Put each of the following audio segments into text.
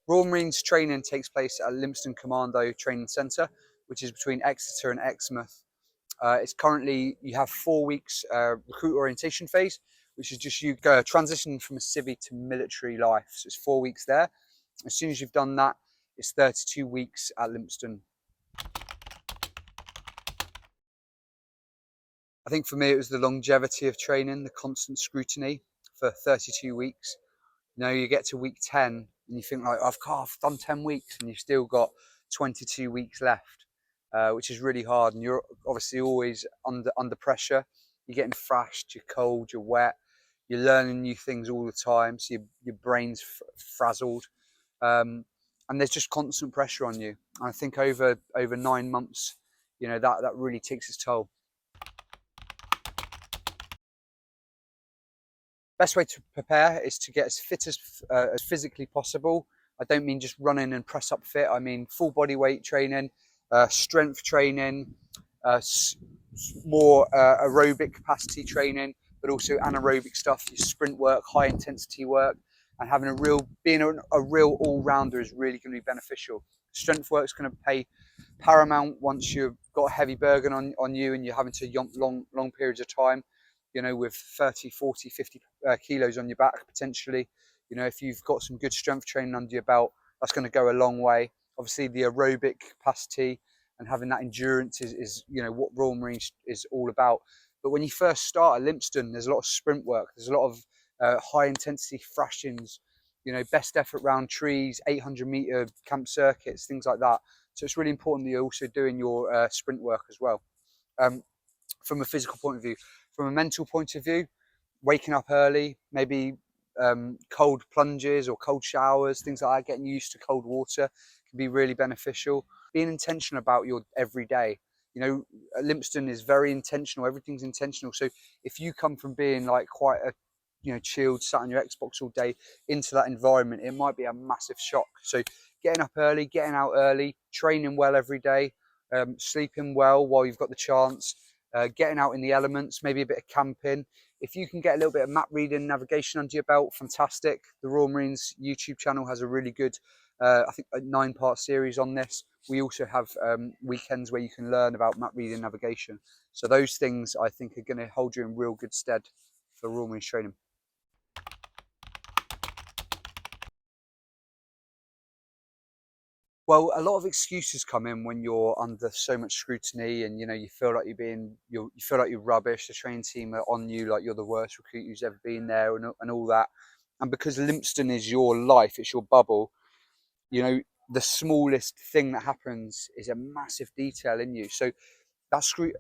Royal Marines training takes place at Lympstone Commando Training Centre, which is between Exeter and Exmouth. It's currently, you have 4 weeks recruit orientation phase, which is just you go transitioning from a civvy to military life. So it's 4 weeks there. As soon as you've done that, it's 32 weeks at Lympstone. I think for me, it was the longevity of training, the constant scrutiny for 32 weeks. You know, you get to week 10 and you think like, I've done 10 weeks and you've still got 22 weeks left, which is really hard. And you're obviously always under pressure. You're getting thrashed, you're cold, you're wet, you're learning new things all the time. So your brain's frazzled. And there's just constant pressure on you. And I think over 9 months, you know, that really takes its toll. Best way to prepare is to get as fit as physically possible. I don't mean just running and press up fit. I mean full body weight training, strength training, more aerobic capacity training, but also anaerobic stuff, your sprint work, high intensity work, and having being a real all-rounder is really going to be beneficial. Strength work is going to pay paramount once you've got a heavy burden on you and you're having to jump long periods of time, you know, with 30, 40, 50 kilos on your back potentially. You know, if you've got some good strength training under your belt, that's going to go a long way. Obviously, the aerobic capacity and having that endurance is you know, what Royal Marines is all about. But when you first start at Lympstone, there's a lot of sprint work. There's a lot of high intensity thrashings, you know, best effort round trees, 800-meter camp circuits, things like that. So it's really important that you're also doing your sprint work as well. From a physical point of view. From a mental point of view, waking up early, maybe cold plunges or cold showers, things like that, getting used to cold water can be really beneficial. Being intentional about your everyday. You know, Lympstone is very intentional. Everything's intentional. So if you come from being like quite a, you know, chilled, sat on your Xbox all day into that environment, it might be a massive shock. So getting up early, getting out early, training well every day, sleeping well while you've got the chance, getting out in the elements, maybe a bit of camping. If you can get a little bit of map reading, navigation under your belt, fantastic. The Royal Marines YouTube channel has a really good, I think, a 9-part series on this. We also have weekends where you can learn about map reading, navigation. So those things I think are going to hold you in real good stead for Royal Marines training. Well, a lot of excuses come in when you're under so much scrutiny, and you know, you feel like you feel like you're rubbish. The training team are on you like you're the worst recruit who's ever been there, and all that. And because Lympstone is your life, it's your bubble. You know, the smallest thing that happens is a massive detail in you. So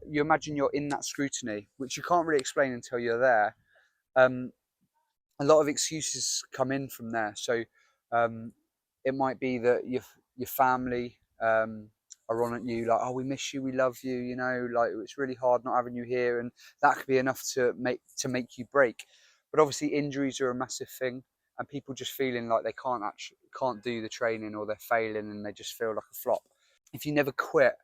you imagine you're in that scrutiny, which you can't really explain until you're there. Um, a lot of excuses come in from there. So um, it might be that your family are on at you like, oh, we miss you, we love you, you know, like it's really hard not having you here, and that could be enough to make you break. But obviously injuries are a massive thing, and people just feeling like they can't do the training, or they're failing and they just feel like a flop. If you never quit,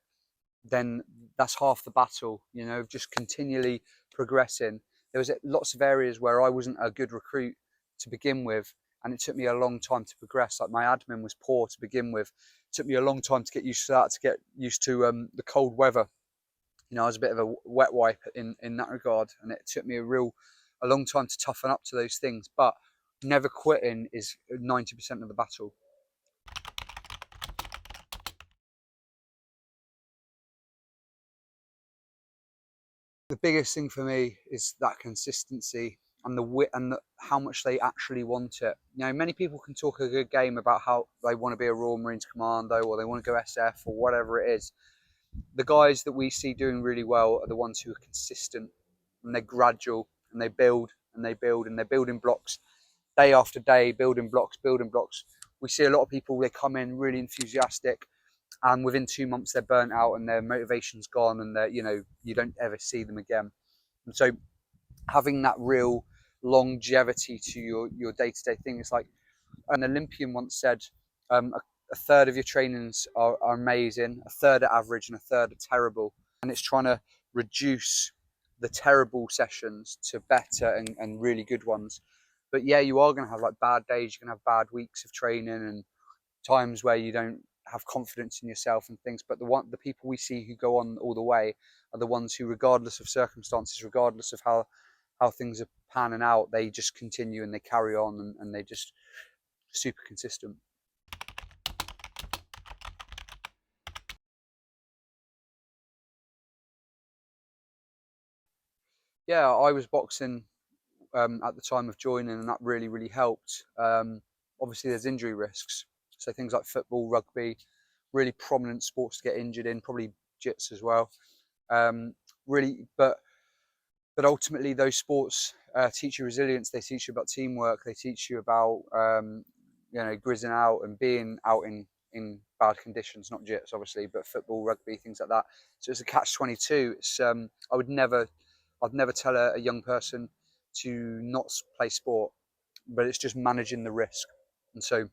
then that's half the battle, you know, just continually progressing. There was lots of areas where I wasn't a good recruit to begin with, and it took me a long time to progress. Like my admin was poor to begin with. It took me a long time to get used to that, to get used to the cold weather. You know, I was a bit of a wet wipe in that regard, and it took me a long time to toughen up to those things. But never quitting is 90% of the battle. The biggest thing for me is that consistency and how much they actually want it. You know, many people can talk a good game about how they want to be a Royal Marines Commando or they want to go SF or whatever it is. The guys that we see doing really well are the ones who are consistent, and they're gradual, and they build and they build, and they're building blocks day after day, building blocks, building blocks. We see a lot of people, they come in really enthusiastic, and within 2 months they're burnt out and their motivation's gone, and they're, you know, you don't ever see them again. And so having that real longevity to your day-to-day thing is like, an Olympian once said, a third of your trainings are amazing, a third are average, and a third are terrible. And it's trying to reduce the terrible sessions to better and really good ones. But yeah, you are going to have like bad days, you're going to have bad weeks of training, and times where you don't have confidence in yourself and things. But the people we see who go on all the way are the ones who, regardless of circumstances, regardless of how things are panning out, they just continue and they carry on, and they just super consistent. Yeah, I was boxing at the time of joining, and that really helped. Obviously, there's injury risks, so things like football, rugby, really prominent sports to get injured in, probably jits as well. Really, but ultimately, those sports teach you resilience. They teach you about teamwork. They teach you about grizzing out and being out in bad conditions, not jits obviously, but football, rugby, things like that. So it's a catch-22. It's I'd never tell a young person to not play sport, but it's just managing the risk. And so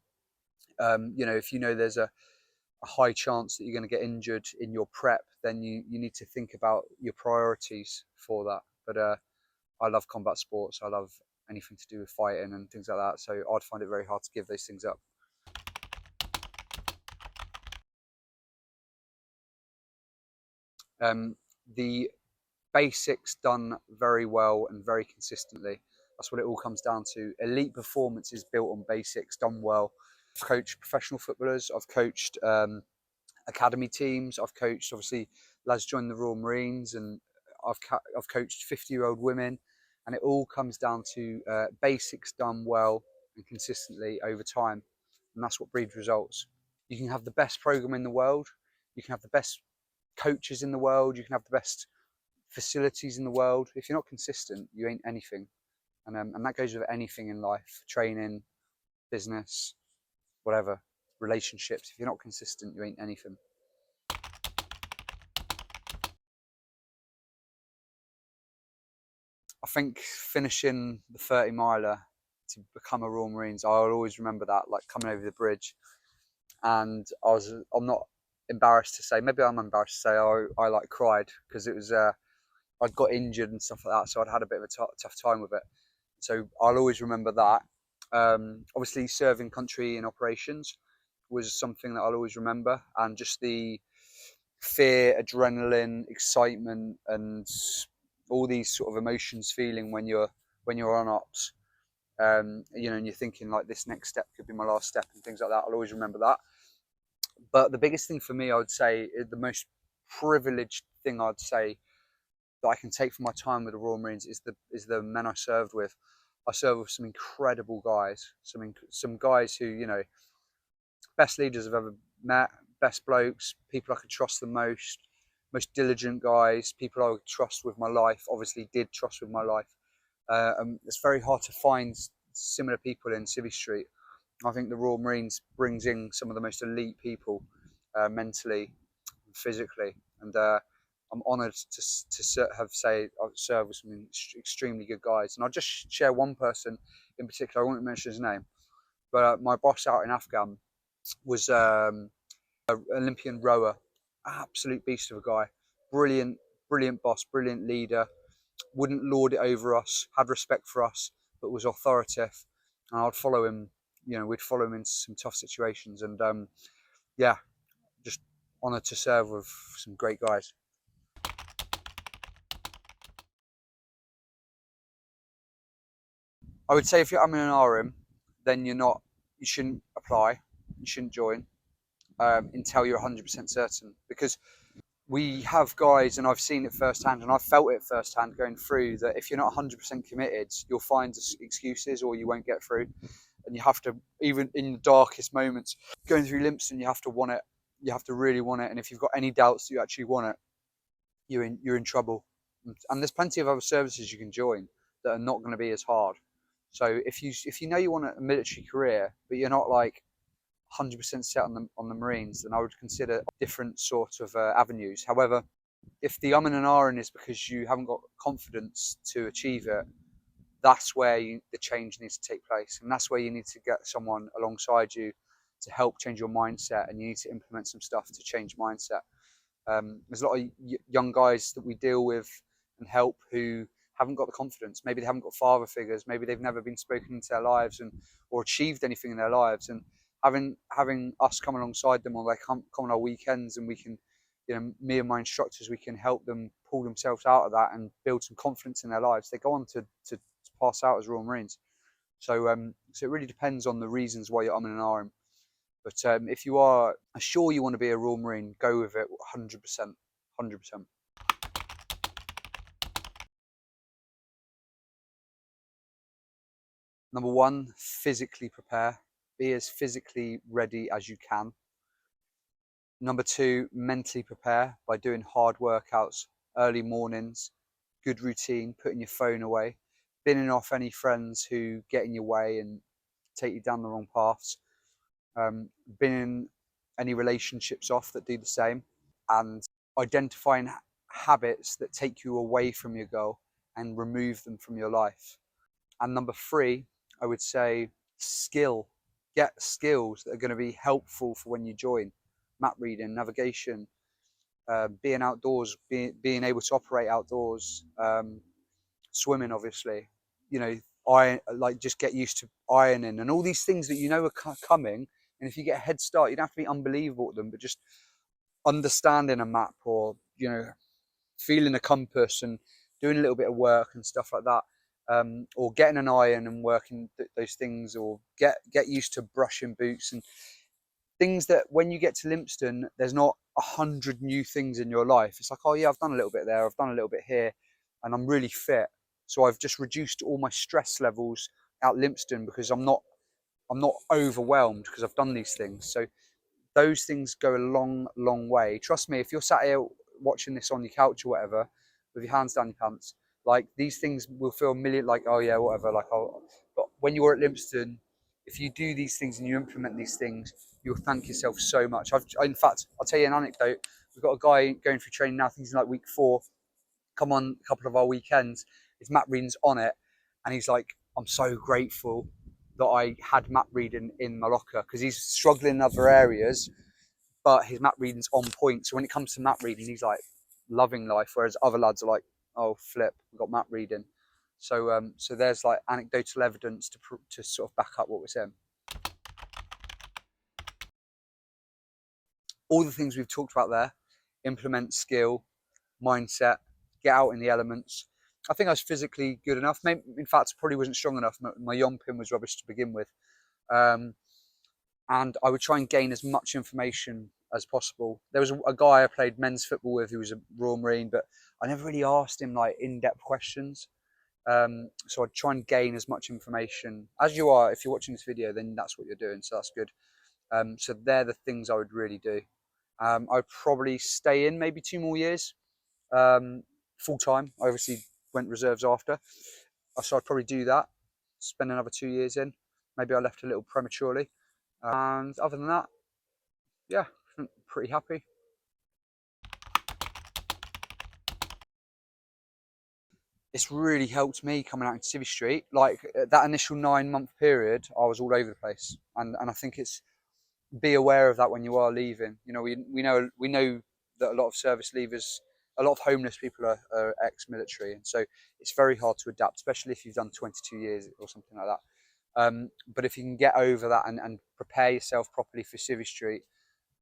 if you know there's a high chance that you're going to get injured in your prep, then you need to think about your priorities for that. But I love combat sports. I love anything to do with fighting and things like that. So I'd find it very hard to give those things up. The basics done very well and very consistently. That's what it all comes down to. Elite performance is built on basics done well. I've coached professional footballers. I've coached academy teams. I've coached, obviously, lads joined the Royal Marines, and I've coached 50-year-old women, and it all comes down to basics done well and consistently over time, and that's what breeds results. You can have the best program in the world, you can have the best coaches in the world, you can have the best facilities in the world. If you're not consistent, you ain't anything, and that goes with anything in life: training, business, whatever, relationships. If you're not consistent, you ain't anything. I think finishing the 30 miler to become a Royal Marines, I'll always remember that, like coming over the bridge. And I'm not embarrassed to say, maybe I'm embarrassed to say, I like cried because it was, I'd got injured and stuff like that. So I'd had a bit of a tough time with it. So I'll always remember that. Obviously, serving country in operations was something that I'll always remember. And just the fear, adrenaline, excitement, and all these sort of emotions feeling when you're on ops. And you're thinking like, this next step could be my last step and things like that. I'll always remember that. But the biggest thing for me, I would say, the most privileged thing I'd say that I can take from my time with the Royal Marines is the men I served with. I served with some incredible guys, some guys who, best leaders I've ever met, best blokes, people I could trust the most diligent guys, people I would trust with my life. Obviously, did trust with my life. It's very hard to find similar people in Civvy Street. I think the Royal Marines brings in some of the most elite people, mentally, and physically, and I'm honoured to have I've served with some extremely good guys. And I'll just share one person in particular. I won't mention his name, but my boss out in Afghan was an Olympian rower, absolute beast of a guy, brilliant boss, brilliant leader. Wouldn't lord it over us, had respect for us, but was authoritative. And I'd follow him. We'd follow him into some tough situations, and yeah, just honoured to serve with some great guys. I would say if you're umming and ahhing, then you shouldn't apply, you shouldn't join until you're 100% certain, because we have guys, and I've seen it firsthand, and I've felt it firsthand going through, that if you're not 100% committed, you'll find excuses or you won't get through. And you have to, even in the darkest moments, going through Limpston, you have to want it. You have to really want it. And if you've got any doubts that you actually want it, you're in trouble. And there's plenty of other services you can join that are not going to be as hard. So if you know you want a military career, but you're not like 100% set on the Marines, then I would consider different sorts of avenues. However, if the and ahhing is because you haven't got confidence to achieve it, that's where the change needs to take place, and that's where you need to get someone alongside you to help change your mindset, and you need to implement some stuff to change mindset. There's a lot of young guys that we deal with and help who haven't got the confidence. Maybe they haven't got father figures. Maybe they've never been spoken into their lives or achieved anything in their lives, and having us come alongside them, or they come on our weekends, and we can, me and my instructors, we can help them pull themselves out of that and build some confidence in their lives. They go on to pass out as Royal Marines. So so it really depends on the reasons why you're umming and ahhing. But if you are sure you want to be a Royal Marine, go with it 100%. 100%. Number one, physically prepare. Be as physically ready as you can. Number two, mentally prepare by doing hard workouts, early mornings, good routine, putting your phone away, binning off any friends who get in your way and take you down the wrong paths, binning any relationships off that do the same, and identifying habits that take you away from your goal and remove them from your life. And number three, I would say skill. Get skills that are going to be helpful for when you join. Map reading, navigation, being outdoors, being able to operate outdoors, swimming, obviously. Just get used to ironing and all these things that are coming. And if you get a head start, you don't have to be unbelievable at them, but just understanding a map, or feeling a compass and doing a little bit of work and stuff like that, or getting an iron and working those things, or get used to brushing boots and things that when you get to Lympstone, there's not 100 new things in your life. It's like, oh yeah, I've done a little bit there, I've done a little bit here, and I'm really fit. So I've just reduced all my stress levels at Lympstone because I'm not overwhelmed because I've done these things. So those things go a long way. Trust me, if you're sat here watching this on your couch or whatever with your hands down your pants, like, these things will feel a million, like, oh yeah, whatever, like, oh. But when you're at Lympstone, if you do these things and you implement these things, you'll thank yourself so much. In fact, I'll tell you an anecdote. We've got a guy going through training now, I think he's in like week 4, come on a couple of our weekends, his map reading's on it, and he's like, I'm so grateful that I had map reading in my locker, because he's struggling in other areas, but his map reading's on point. So when it comes to map reading, he's like loving life, whereas other lads are like, oh flip, we've got map reading. So so there's like anecdotal evidence to sort of back up what we're saying. All the things we've talked about there: implement skill, mindset, get out in the elements. I think I was physically good enough. Maybe, in fact, probably wasn't strong enough. My yomping was rubbish to begin with. And I would try and gain as much information as possible. There was a guy I played men's football with who was a Royal Marine, but I never really asked him like in-depth questions. So I'd try and gain as much information as you are. If you're watching this video, then that's what you're doing, so that's good. So they're the things I would really do. I'd probably stay in maybe 2 more years, full time. I obviously went reserves after, so I'd probably do that, spend another 2 years in. Maybe I left a little prematurely, and other than that, yeah, pretty happy. It's really helped me coming out into Civvy Street. Like, that initial 9-month period, I was all over the place, and I think it's, be aware of that when you are leaving. We know that a lot of service leavers, a lot of homeless people are ex-military, and so it's very hard to adapt, especially if you've done 22 years or something like that. But if you can get over that and prepare yourself properly for Civvy Street,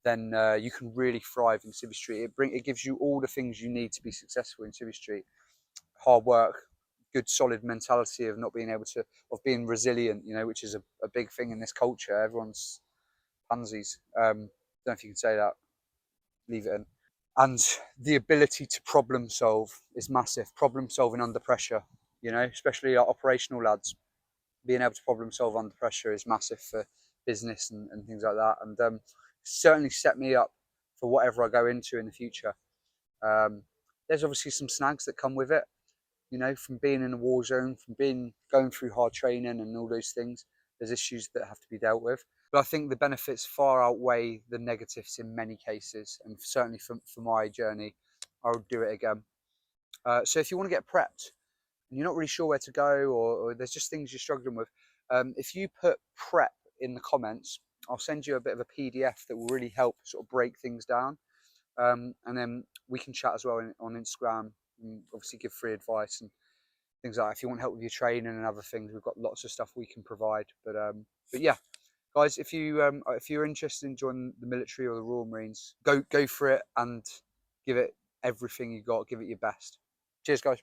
then you can really thrive in Civvy Street. It gives you all the things you need to be successful in Civvy Street: hard work, good solid mentality of not being able to, of being resilient, which is a big thing in this culture. Everyone's pansies. Don't know if you can say that. Leave it in. And the ability to problem solve is massive. Problem solving under pressure, especially our operational lads. Being able to problem solve under pressure is massive for business and things like that. And certainly set me up for whatever I go into in the future. There's obviously some snags that come with it, from being in a war zone, from going through hard training and all those things. There's issues that have to be dealt with. But I think the benefits far outweigh the negatives in many cases. And certainly for my journey, I would do it again. So if you want to get prepped and you're not really sure where to go, or there's just things you're struggling with, if you put prep in the comments, I'll send you a bit of a PDF that will really help sort of break things down. And then we can chat as well on Instagram, and obviously give free advice and things like that. If you want help with your training and other things, we've got lots of stuff we can provide. But yeah, guys, if you're interested in joining the military or the Royal Marines, go for it and give it everything you got. Give it your best. Cheers, guys.